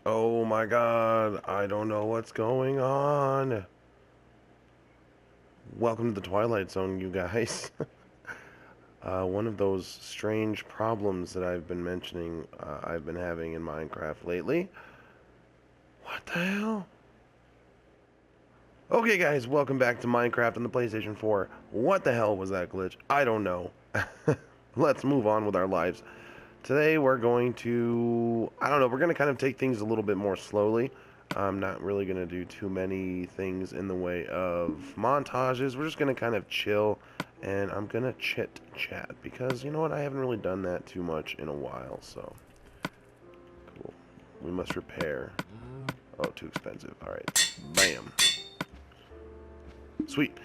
Oh my god, I don't know what's going on. Welcome to the Twilight Zone, you guys. One of those strange problems that I've been mentioning I've been having in Minecraft lately. What the hell? Okay, guys, welcome back to Minecraft on the PlayStation 4. What the hell was that glitch? I don't know. Let's move on with our lives. Today we're going to, I don't know, we're going to kind of take things a little bit more slowly. I'm not really going to do too many things in the way of montages. We're just going to kind of chill, and I'm going to chit chat because, you know what, I haven't really done that too much in a while, so cool. We must repair. Oh, too expensive. All right. Bam. Sweet.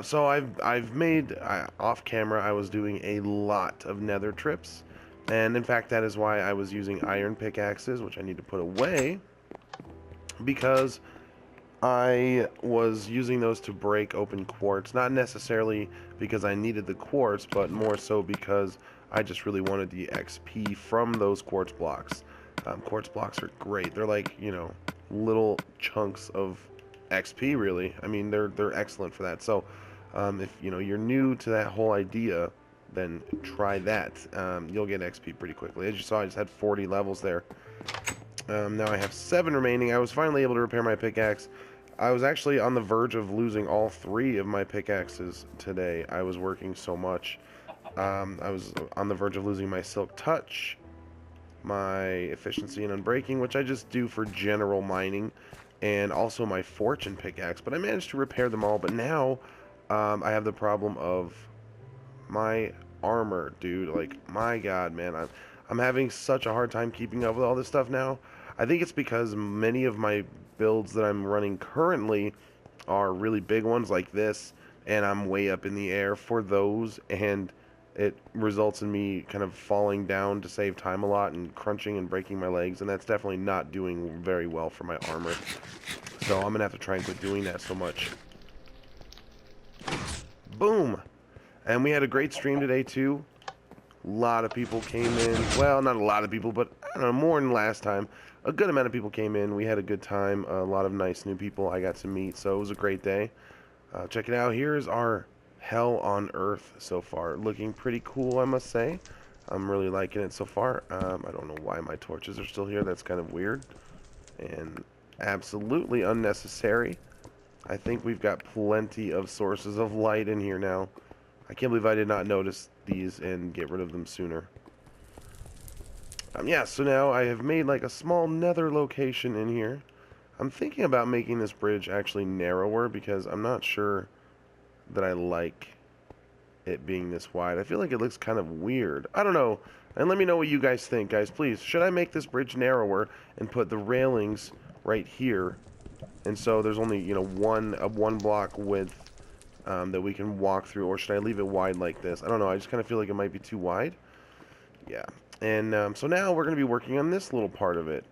So I've made off camera. I was doing a lot of Nether trips, and in fact that is why I was using iron pickaxes, which I need to put away because I was using those to break open quartz. Not necessarily because I needed the quartz, but more so because I just really wanted the XP from those quartz blocks. Quartz blocks are great. They're like, you know, little chunks of XP, really. I mean, they're excellent for that. So, if you know you're new to that whole idea, then try that. You'll get XP pretty quickly. As you saw, I just had 40 levels there. Now I have 7 remaining. I was finally able to repair my pickaxe. I was actually on the verge of losing all 3 of my pickaxes today. I was working so much. I was on the verge of losing my silk touch, my efficiency and unbreaking, which I just do for general mining, and also my fortune pickaxe, but I managed to repair them all. But now I have the problem of my armor, dude. Like, my god, man, I'm having such a hard time keeping up with all this stuff now. I think it's because many of my builds that I'm running currently are really big ones like this, and I'm way up in the air for those, and it results in me kind of falling down to save time a lot and crunching and breaking my legs, and that's definitely not doing very well for my armor. So I'm gonna have to try and quit doing that so much. Boom! And we had a great stream today too. A lot of people came in. Well, not a lot of people, but I don't know, more than last time. A good amount of people came in. We had a good time. A lot of nice new people I got to meet, so it was a great day. Check it out. Here's our hell on earth so far. Looking pretty cool, I must say. I'm really liking it so far. I don't know why my torches are still here. That's kind of weird and absolutely unnecessary. I think we've got plenty of sources of light in here now. I can't believe I did not notice these and get rid of them sooner. Yeah, so now I have made like a small nether location in here. I'm thinking about making this bridge actually narrower because I'm not sure that I like it being this wide. I feel like it looks kind of weird. I don't know. And let me know what you guys think, guys. Please, should I make this bridge narrower and put the railings right here? And so there's only, you know, one block width that we can walk through, or should I leave it wide like this? I don't know. I just kind of feel like it might be too wide. Yeah. And so now we're going to be working on this little part of it.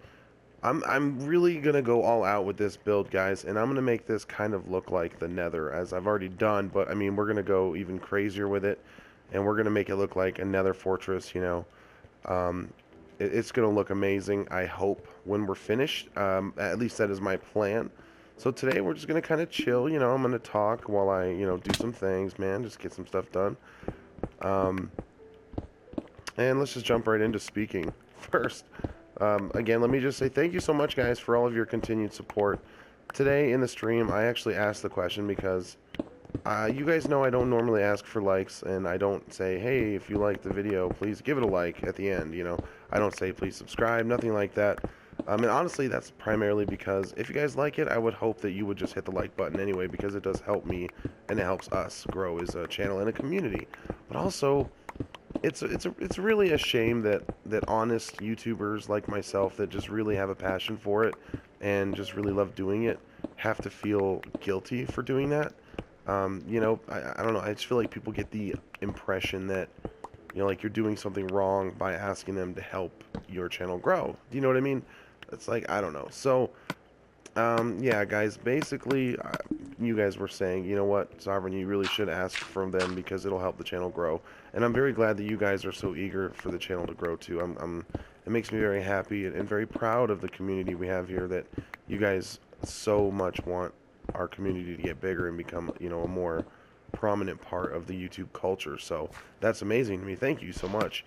I'm really going to go all out with this build, guys, and I'm going to make this kind of look like the Nether, as I've already done, but I mean, we're going to go even crazier with it, and we're going to make it look like a Nether fortress, you know. It's going to look amazing, I hope, when we're finished. At least that is my plan. So today we're just going to kind of chill, you know. I'm going to talk while I, you know, do some things, man, just get some stuff done. And let's just jump right into speaking. First, again, let me just say thank you so much, guys, for all of your continued support. Today in the stream, I actually asked the question because you guys know I don't normally ask for likes, and I don't say, hey, if you like the video, please give it a like at the end, you know. I don't say, please subscribe, nothing like that. And honestly, that's primarily because if you guys like it, I would hope that you would just hit the like button anyway, because it does help me, and it helps us grow as a channel and a community. But also, it's really a shame that honest YouTubers like myself that just really have a passion for it and just really love doing it have to feel guilty for doing that. You know, I don't know. I just feel like people get the impression that, you know, like you're doing something wrong by asking them to help your channel grow. Do you know what I mean? It's like, I don't know. So, yeah, guys, basically, you guys were saying, you know what, Sovereign, you really should ask from them because it'll help the channel grow. And I'm very glad that you guys are so eager for the channel to grow too. I'm it makes me very happy and very proud of the community we have here, that you guys so much want our community to get bigger and become, you know, a more prominent part of the YouTube culture. So that's amazing to me. Thank you so much.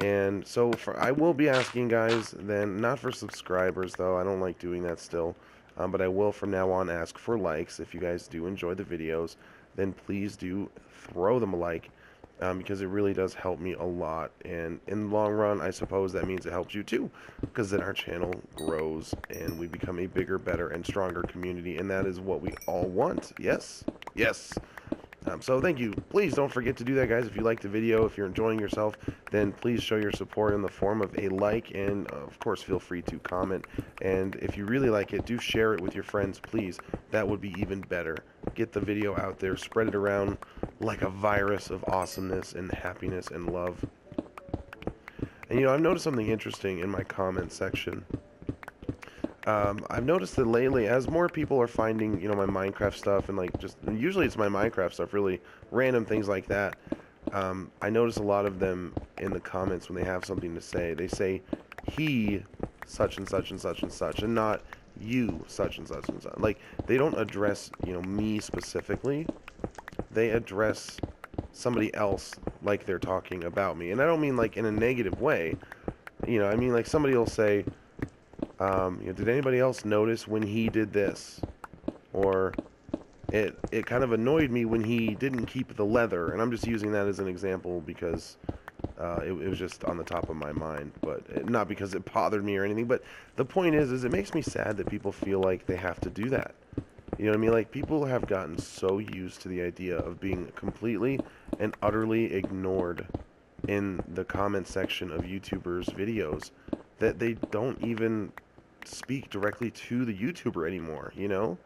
And so I will be asking guys then, not for subscribers though, I don't like doing that still, but I will from now on ask for likes. If you guys do enjoy the videos, then please do throw them a like, because it really does help me a lot, and in the long run I suppose that means it helps you too, because then our channel grows and we become a bigger, better, and stronger community, and that is what we all want. Yes, yes. So thank you. Please don't forget to do that, guys. If you liked the video, if you're enjoying yourself, then please show your support in the form of a like, and of course feel free to comment. And if you really like it, do share it with your friends, please. That would be even better. Get the video out there, spread it around like a virus of awesomeness and happiness and love. And you know, I've noticed something interesting in my comment section. I've noticed that lately, as more people are finding, you know, my Minecraft stuff, and like just usually it's my Minecraft stuff, really random things like that. I notice a lot of them in the comments when they have something to say. They say he such and such and such and such, and not you such and such and such. Like they don't address, you know, me specifically. They address somebody else like they're talking about me, and I don't mean like in a negative way. You know, I mean like somebody will say, you know, did anybody else notice when he did this? Or it kind of annoyed me when he didn't keep the leather. And I'm just using that as an example because it was just on the top of my mind, but not because it bothered me or anything. But the point is it makes me sad that people feel like they have to do that. You know what I mean? Like, people have gotten so used to the idea of being completely and utterly ignored in the comment section of YouTubers' videos that they don't even speak directly to the YouTuber anymore, you know?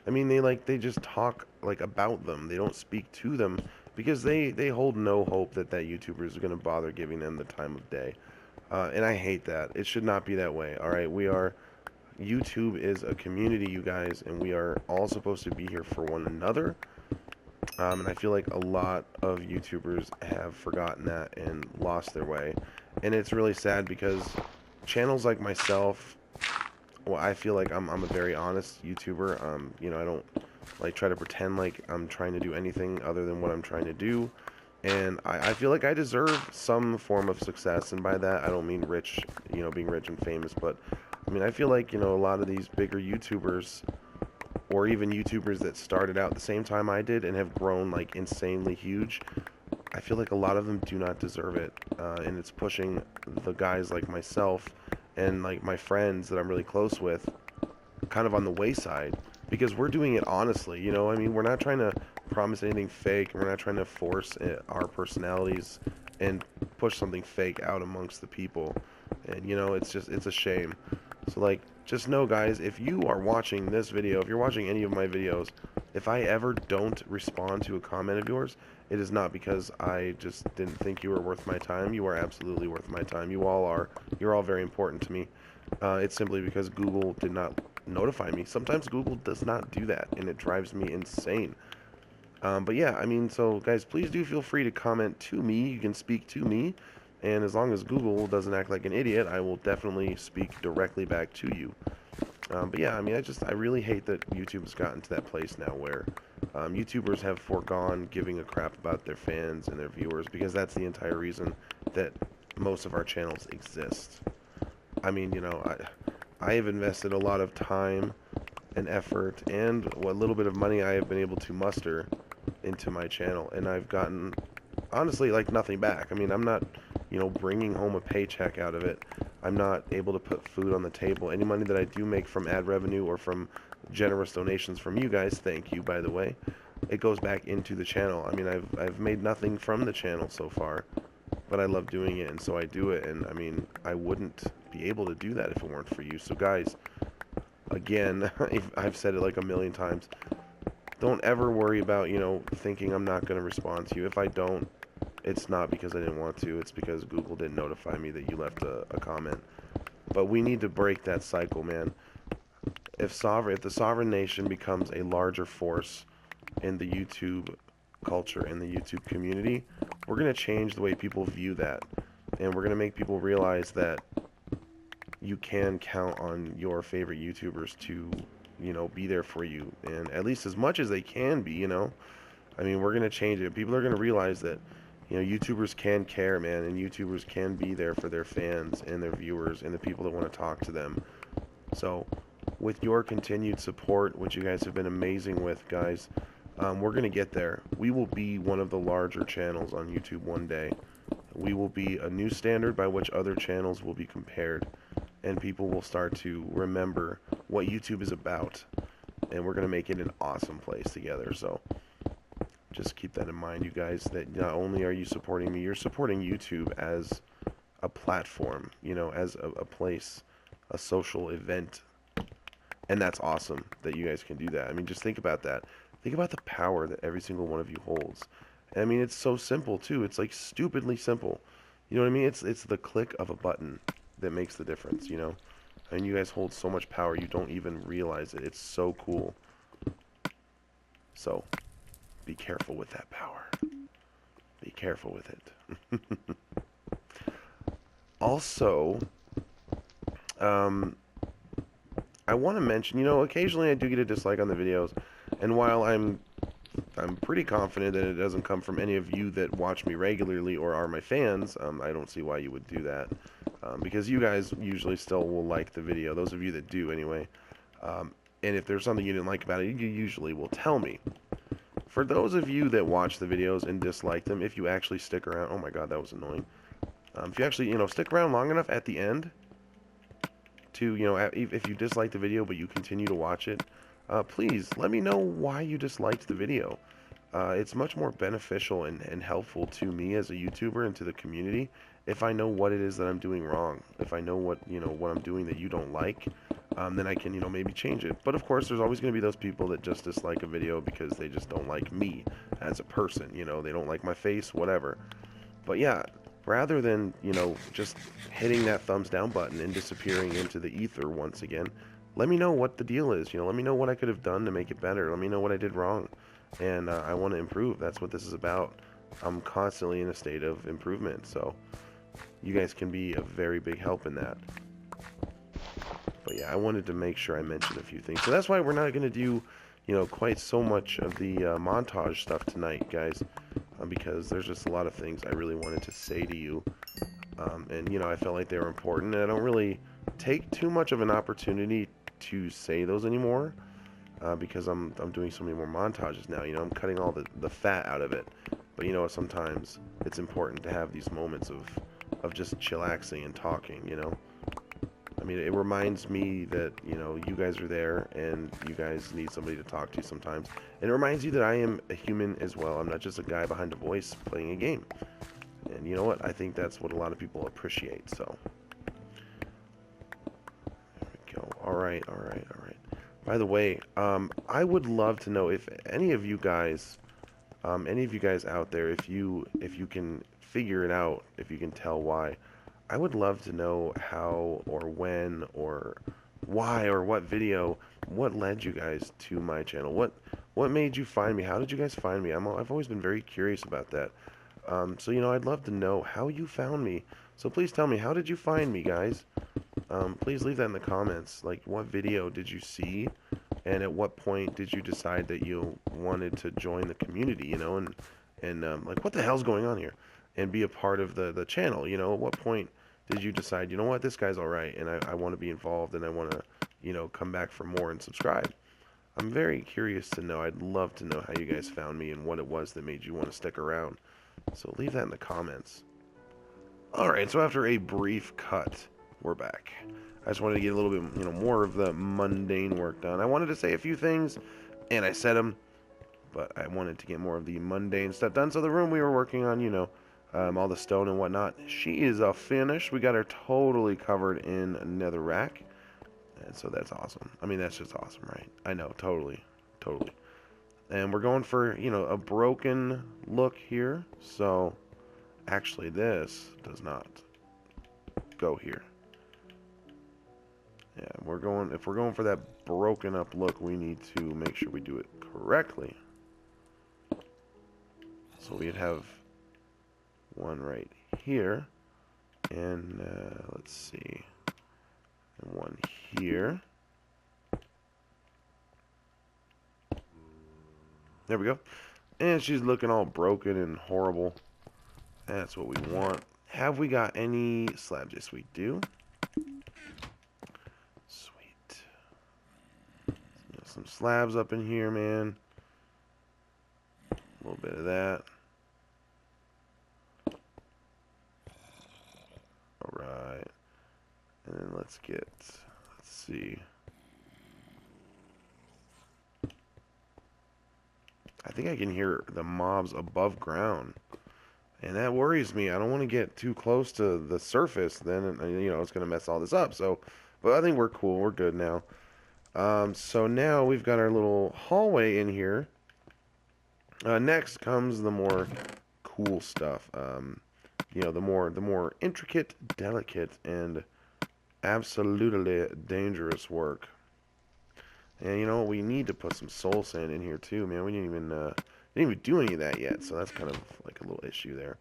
I mean, they just talk like about them. They don't speak to them because they hold no hope that that YouTuber is going to bother giving them the time of day. And I hate that. It should not be that way. All right, YouTube is a community, you guys, and we are all supposed to be here for one another. And I feel like a lot of YouTubers have forgotten that and lost their way. And it's really sad because channels like myself, well, I feel like I'm a very honest YouTuber. You know, I don't like try to pretend like I'm trying to do anything other than what I'm trying to do. And I feel like I deserve some form of success. And by that, I don't mean rich, you know, being rich and famous. But, I mean, I feel like, you know, a lot of these bigger YouTubers, or even YouTubers that started out the same time I did and have grown, like, insanely huge, I feel like a lot of them do not deserve it. And it's pushing the guys like myself and like my friends that I'm really close with kind of on the wayside, because we're doing it honestly, you know. I mean, we're not trying to promise anything fake, and we're not trying to force our personalities and push something fake out amongst the people. And you know, it's a shame. So like, just know, guys, if you are watching this video, if you're watching any of my videos, if I ever don't respond to a comment of yours, it is not because I just didn't think you were worth my time. You are absolutely worth my time. You all are. You're all very important to me. It's simply because Google did not notify me. Sometimes Google does not do that, and it drives me insane. But yeah, I mean, so guys, please do feel free to comment to me. You can speak to me, and as long as Google doesn't act like an idiot, I will definitely speak directly back to you. But yeah, I mean, I really hate that YouTube has gotten to that place now where YouTubers have foregone giving a crap about their fans and their viewers, because that's the entire reason that most of our channels exist. I mean, you know, I have invested a lot of time and effort and what little bit of money I have been able to muster into my channel, and I've gotten, honestly, like nothing back. I mean, I'm not, you know, bringing home a paycheck out of it. I'm not able to put food on the table. Any money that I do make from ad revenue or from generous donations from you guys, thank you, by the way, it goes back into the channel. I mean, I've made nothing from the channel so far, but I love doing it, and so I do it. And I mean, I wouldn't be able to do that if it weren't for you. So guys, again, I've said it like a million times, don't ever worry about, you know, thinking I'm not going to respond to you. If I don't, it's not because I didn't want to. It's because Google didn't notify me that you left a comment. But we need to break that cycle, man. If the sovereign nation becomes a larger force in the YouTube culture and the YouTube community, we're going to change the way people view that. And we're going to make people realize that you can count on your favorite YouTubers to, you know, be there for you, and at least as much as they can be, you know. I mean, we're gonna change it. People are gonna realize that, you know, YouTubers can care, man, and YouTubers can be there for their fans and their viewers and the people that want to talk to them. So, with your continued support, which you guys have been amazing with, guys, we're gonna get there. We will be one of the larger channels on YouTube one day. We will be a new standard by which other channels will be compared, and people will start to remember what YouTube is about, and we're gonna make it an awesome place together. So just keep that in mind, you guys, that not only are you supporting me, you're supporting YouTube as a platform, you know, as a place, a social event. And that's awesome that you guys can do that. I mean, just think about that. Think about the power that every single one of you holds. And I mean, it's so simple too. It's like stupidly simple. You know what I mean? It's the click of a button that makes the difference, you know? And you guys hold so much power, you don't even realize it. It's so cool. So, be careful with that power. Be careful with it. Also, I want to mention, you know, occasionally I do get a dislike on the videos, and while I'm pretty confident that it doesn't come from any of you that watch me regularly or are my fans, I don't see why you would do that, because you guys usually still will like the video, those of you that do anyway, and if there's something you didn't like about it, you usually will tell me. For those of you that watch the videos and dislike them, if you actually stick around, oh my god, that was annoying, if you actually, you know, stick around long enough at the end to, you know, if you dislike the video but you continue to watch it, please let me know why you disliked the video. It's much more beneficial and helpful to me as a YouTuber and to the community if I know what it is that I'm doing wrong. If I know what, you know, what I'm doing that you don't like, then I can, you know, maybe change it. But of course, there's always going to be those people that just dislike a video because they just don't like me as a person. You know, they don't like my face, whatever. But yeah, rather than, you know, just hitting that thumbs down button and disappearing into the ether once again, let me know what the deal is. You know, let me know what I could have done to make it better. Let me know what I did wrong. And I want to improve. That's what this is about. I'm constantly in a state of improvement. So you guys can be a very big help in that. But yeah, I wanted to make sure I mentioned a few things. So that's why we're not going to do, you know, quite so much of the montage stuff tonight, guys. Because there's just a lot of things I really wanted to say to you. And, you know, I felt like they were important. And I don't really take too much of an opportunity to say those anymore. Because I'm doing so many more montages now. You know, I'm cutting all the fat out of it. But, you know, sometimes it's important to have these moments of just chillaxing and talking, you know. I mean, it reminds me that, you know, you guys are there and you guys need somebody to talk to sometimes. And it reminds you that I am a human as well. I'm not just a guy behind a voice playing a game. And you know what? I think that's what a lot of people appreciate, so. There we go. Alright. By the way, I would love to know if any of you guys out there, if you can figure it out, if you can tell why, I would love to know how or when or why or what video, what led you guys to my channel, what made you find me, how did you guys find me? I've always been very curious about that. So, you know, I'd love to know how you found me. So please tell me, how did you find me, guys? Please leave that in the comments. Like, what video did you see? And at what point did you decide that you wanted to join the community, you know? And like, what the hell's going on here? And be a part of the channel, you know? At what point did you decide, you know what, this guy's alright, and I want to be involved, and I want to, you know, come back for more and subscribe? I'm very curious to know. I'd love to know how you guys found me and what it was that made you want to stick around. So leave that in the comments. Alright, so after a brief cut, we're back. I just wanted to get a little bit, you know, more of the mundane work done. I wanted to say a few things, and I said them, but I wanted to get more of the mundane stuff done. So the room we were working on, you know, all the stone and whatnot, she is finished. We got her totally covered in netherrack, and so that's awesome. I mean, that's just awesome, right? I know, totally. And we're going for, you know, a broken look here. So actually, this does not go here. Yeah, if we're going for that broken up look, we need to make sure we do it correctly. So we'd have one right here, and let's see, here. There we go. And she's looking all broken and horrible. That's what we want. Have we got any slabs? Yes, we do. Sweet. Some slabs up in here, man. A little bit of that. Alright. And then let's see. I think I can hear the mobs above ground. And that worries me. I don't want to get too close to the surface. Then, you know, it's going to mess all this up. So, but I think we're cool. We're good now. So now we've got our little hallway in here. Next comes the more cool stuff. You know, the more intricate, delicate, and absolutely dangerous work. And you know, we need to put some soul sand in here too, man. We didn't even do any of that yet, so that's kind of like a little issue there.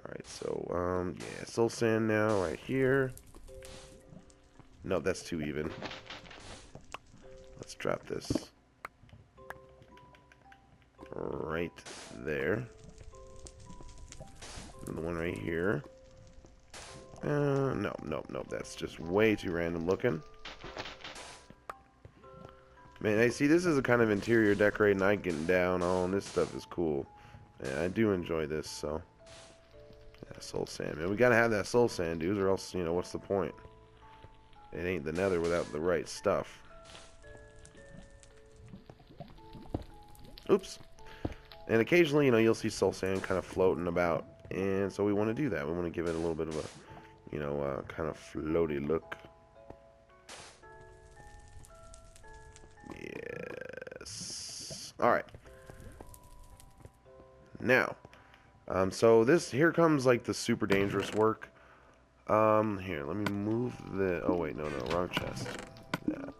All right, so yeah, soul sand now right here. No, that's too even. Let's drop this right there. And the one right here. No, that's just way too random looking. Man, I see this is a kind of interior decorating I getting down on. This stuff is cool. Yeah, I do enjoy this, so. Yeah, soul sand, man. We gotta have that soul sand, dudes, or else, you know, what's the point? It ain't the Nether without the right stuff. Oops. And occasionally, you know, you'll see soul sand kind of floating about. And so we want to do that. We want to give it a little bit of a, you know, kind of floaty look. Yes. Alright. Now, so here comes like the super dangerous work. Here, let me move the, oh wait, no, wrong chest. Yeah.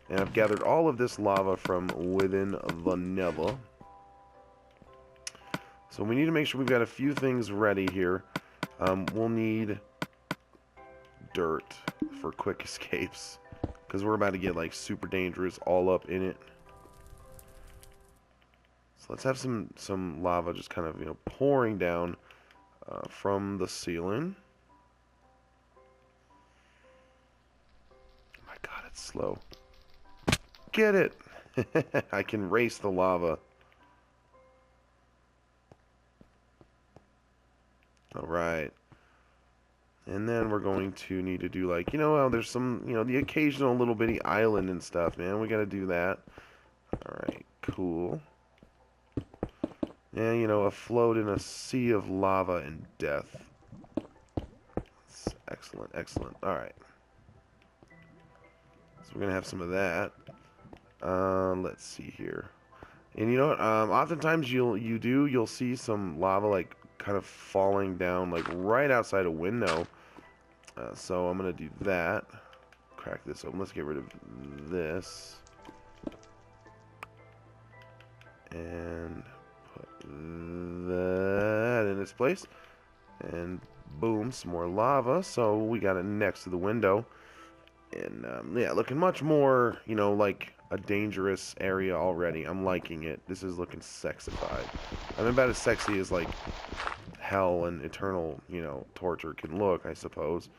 And I've gathered all of this lava from within the Nether. So we need to make sure we've got a few things ready here. We'll need dirt for quick escapes, because we're about to get like super dangerous all up in it. So let's have some lava just kind of, you know, pouring down from the ceiling. Oh my god, it's slow. Get it! I can race the lava. Alright. And then we're going to need to do, like, you know, there's some, you know, the occasional little bitty island and stuff, man. We gotta do that. Alright, cool. And, you know, afloat in a sea of lava and death. That's excellent, excellent. Alright. So we're gonna have some of that. Let's see here. And you know what? Oftentimes you'll see some lava, like, kind of falling down like right outside a window. So I'm gonna do that. Crack this open. Let's get rid of this and put that in its place. And boom, some more lava. So we got it next to the window. And yeah, looking much more, you know, like a dangerous area already. I'm liking it. This is looking sexified. I'm about as sexy as like hell and eternal, you know, torture can look, I suppose.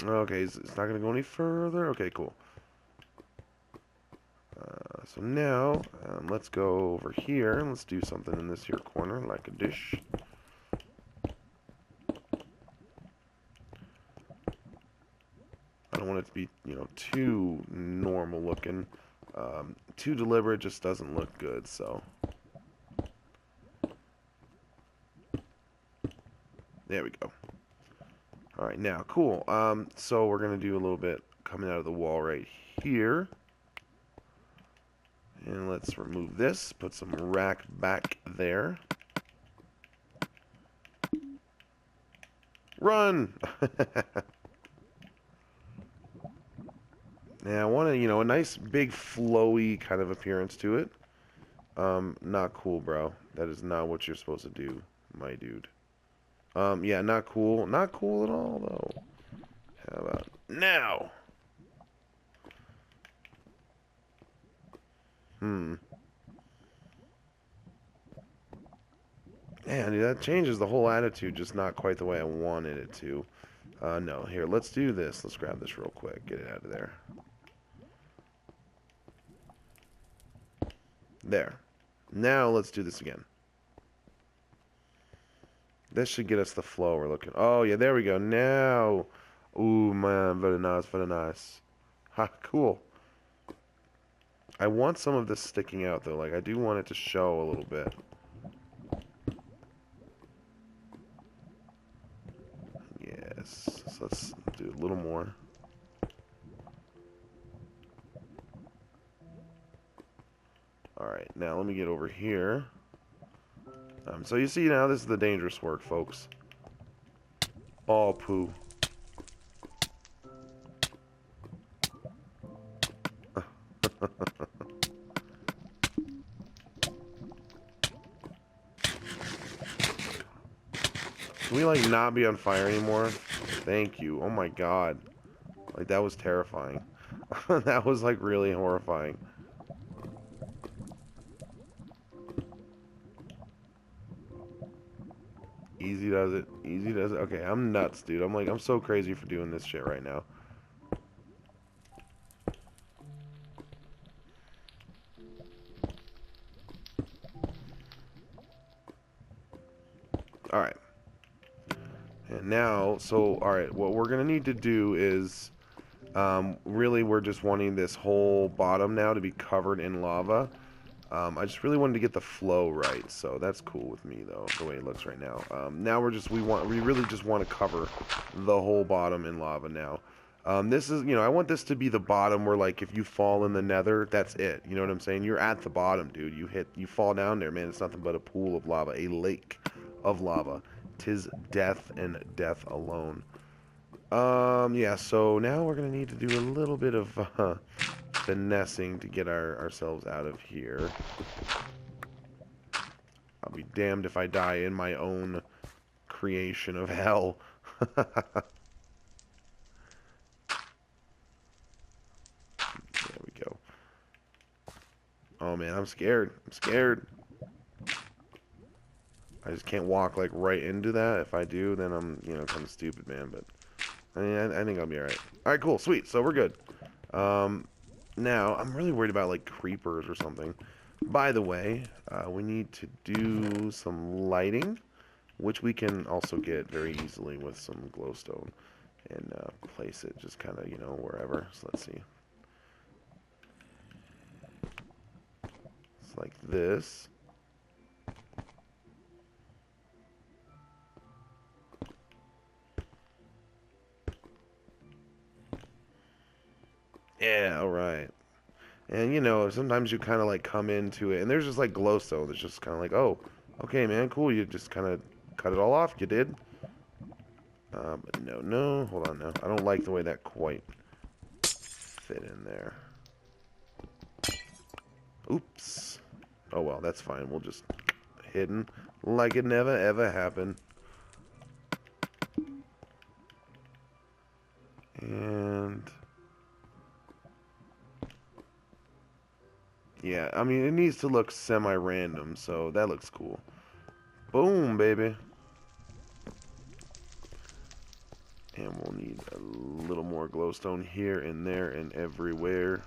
Okay, it's not going to go any further. Okay, cool. So now, let's go over here and let's do something in this here corner, like a dish. I don't want it to be, you know, too normal looking. Too deliberate just doesn't look good, so. There we go. Alright, now, cool. So we're going to do a little bit coming out of the wall right here. And let's remove this. Put some rack back there. Run! Now, I want to, you know, a nice big flowy kind of appearance to it. Not cool, bro. That is not what you're supposed to do, my dude. Yeah, not cool. Not cool at all, though. How about Now. Man, dude, that changes the whole attitude, just not quite the way I wanted it to. No, here, let's do this. Let's grab this real quick. Get it out of there. There. Now let's do this again. This should get us the flow we're looking. Oh, yeah, there we go. Now. Ooh, man, very nice, very nice. Ha, cool. I want some of this sticking out, though. Like, I do want it to show a little bit. Yes. So let's do a little more. Alright, now let me get over here. So you see now, this is the dangerous work, folks. Oh, poo. Can we, like, not be on fire anymore? Thank you. Oh my god. Like, that was terrifying. That was, like, really horrifying. Easy does it. Easy does it. Okay, I'm nuts, dude. I'm so crazy for doing this shit right now. Alright. And now, so, alright, what we're going to need to do is, really, we're just wanting this whole bottom now to be covered in lava. I just really wanted to get the flow right, so that's cool with me, though, the way it looks right now. Now we really just want to cover the whole bottom in lava now. This is, I want this to be the bottom where, like, if you fall in the nether, that's it. You know what I'm saying? You're at the bottom, dude. You fall down there, man. It's nothing but a pool of lava, a lake of lava. 'Tis death and death alone. Yeah, so now we're gonna need to do a little bit of, finessing to get ourselves out of here. I'll be damned if I die in my own creation of hell. There we go. Oh man, I'm scared. I'm scared. I just can't walk like right into that. If I do, then I'm, kind of stupid, man. But I mean, I think I'll be alright. Alright, cool, sweet. So we're good. Now, I'm really worried about, like, creepers or something. By the way, we need to do some lighting, which we can also get very easily with some glowstone. And place it just kind of, wherever. So let's see. It's like this. Yeah, alright. And, sometimes you kind of, like, come into it, and there's just, like, glowstone that's just kind of like, oh, okay, man, cool, you just kind of cut it all off, you did. But no, hold on now. I don't like the way that quite fit in there. Oops. Oh, well, that's fine. We'll just hidden like it never, ever happened. And... yeah, I mean, it needs to look semi-random, so that looks cool. Boom, baby. And we'll need a little more glowstone here and there and everywhere.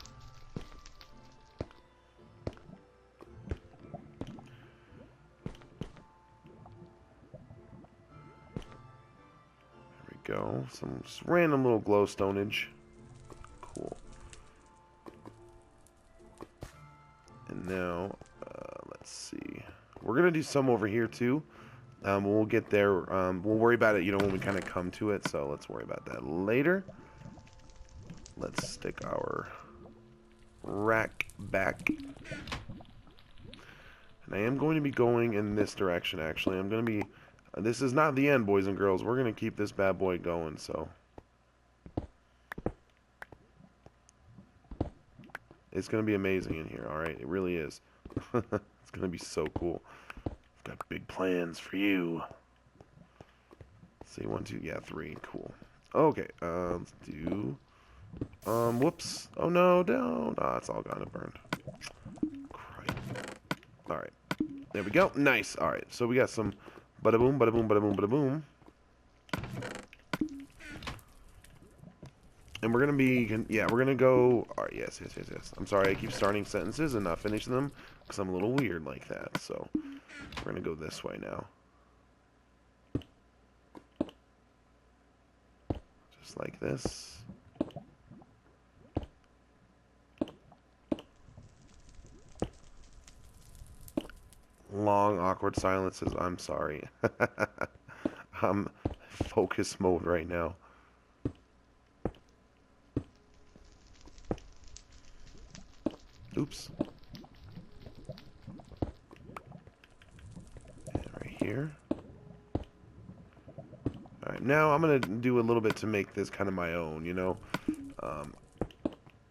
There we go. Some just random little glowstonage. Cool. And now, let's see. We're going to do some over here, too. We'll get there. We'll worry about it, when we kind of come to it. So let's worry about that later. Let's stick our rack back. And I am going to be going in this direction, actually. I'm going to be... this is not the end, boys and girls. We're going to keep this bad boy going, so... it's going to be amazing in here, alright? It really is. It's going to be so cool. I've got big plans for you. Let's see, 1, 2, yeah, 3. Cool. Okay, let's do... whoops. Oh, no, no. No, it's all gone and burned. Christ. Alright, there we go. Nice. Alright, so we got some bada boom, bada boom, bada boom, bada boom. And we're going to be... Yeah, we're going to go... Alright, yes, yes, yes, yes. I'm sorry, I keep starting sentences and not finishing them because I'm a little weird like that. So, we're going to go this way now. Just like this. Long, awkward silences. I'm sorry. I'm focus mode right now. Oops. And right here. Alright, now I'm going to do a little bit to make this kind of my own, you know.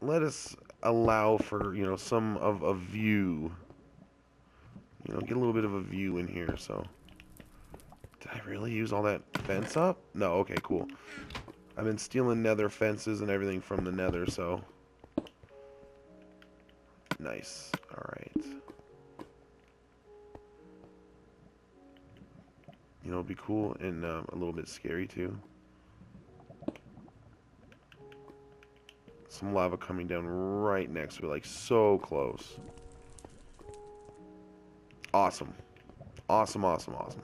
Let us allow for, you know, some of a view. You know, get a little bit of a view in here, so. Did I really use all that fence up? No, okay, cool. I've been stealing nether fences and everything from the nether, so. Nice. Alright. You know, it'd be cool and a little bit scary, too. Some lava coming down right next to it, like so close. Awesome. Awesome, awesome, awesome.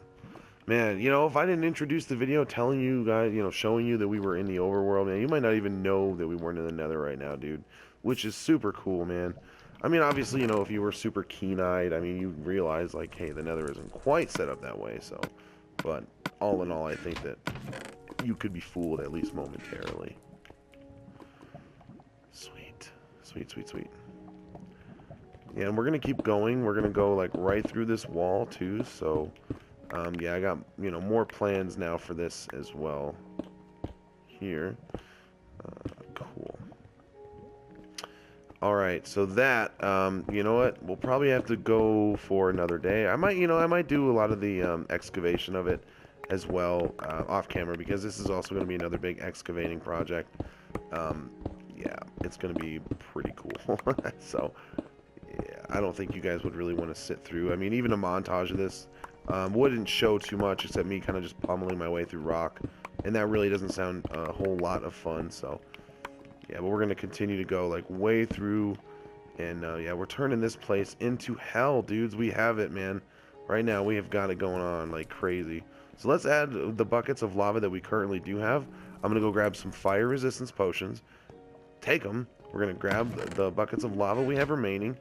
Man, you know, if I didn't introduce the video telling you guys, you know, showing you that we were in the overworld, man, you might not even know that we weren't in the nether right now, dude. Which is super cool, man. I mean, obviously, you know, if you were super keen-eyed, I mean, you realize, like, hey, the nether isn't quite set up that way, so. But, all in all, I think that you could be fooled, at least momentarily. Sweet. Sweet, sweet, sweet. Yeah, and we're going to keep going. We're going to go, like, right through this wall, too, so... yeah, I got, you know, more plans now for this as well. Here. Cool. Alright, so that, you know what? We'll probably have to go for another day. I might, you know, I might do a lot of the excavation of it as well off camera because this is also going to be another big excavating project. Yeah, it's going to be pretty cool. So, yeah, I don't think you guys would really want to sit through. I mean, even a montage of this wouldn't show too much except me kind of just pummeling my way through rock. And that really doesn't sound a whole lot of fun, so... Yeah, but we're going to continue to go, like, way through. And, yeah, we're turning this place into hell, dudes. We have it, man. Right now, we have got it going on like crazy. So let's add the buckets of lava that we currently do have. I'm going to go grab some fire resistance potions. Take them. We're going to grab the buckets of lava we have remaining.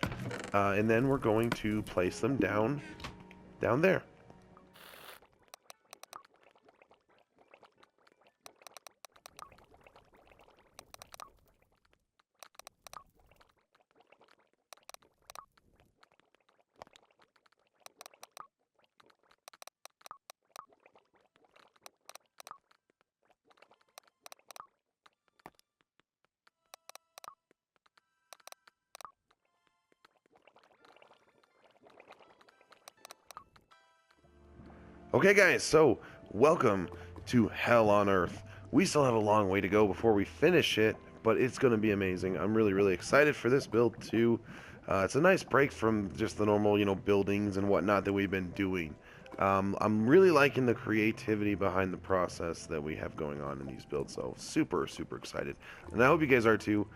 And then we're going to place them down there. Okay, guys, so welcome to Hell on Earth. We still have a long way to go before we finish it, but it's going to be amazing. I'm really, really excited for this build, too. It's a nice break from just the normal, you know, buildings and whatnot that we've been doing. I'm really liking the creativity behind the process that we have going on in these builds, so super, super excited. And I hope you guys are, too.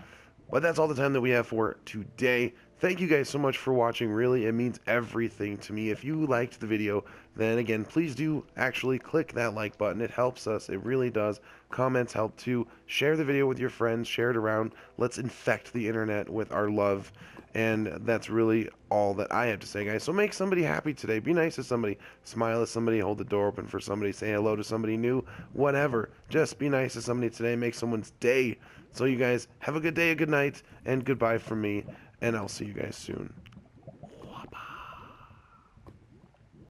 But that's all the time that we have for today. Thank you guys so much for watching. Really, it means everything to me. If you liked the video, then again, please do actually click that like button. It helps us. It really does. Comments help too. Share the video with your friends. Share it around. Let's infect the internet with our love. And that's really all that I have to say, guys. So make somebody happy today. Be nice to somebody. Smile at somebody. Hold the door open for somebody. Say hello to somebody new. Whatever. Just be nice to somebody today. Make someone's day. So you guys have a good day, a good night, and goodbye from me. And I'll see you guys soon.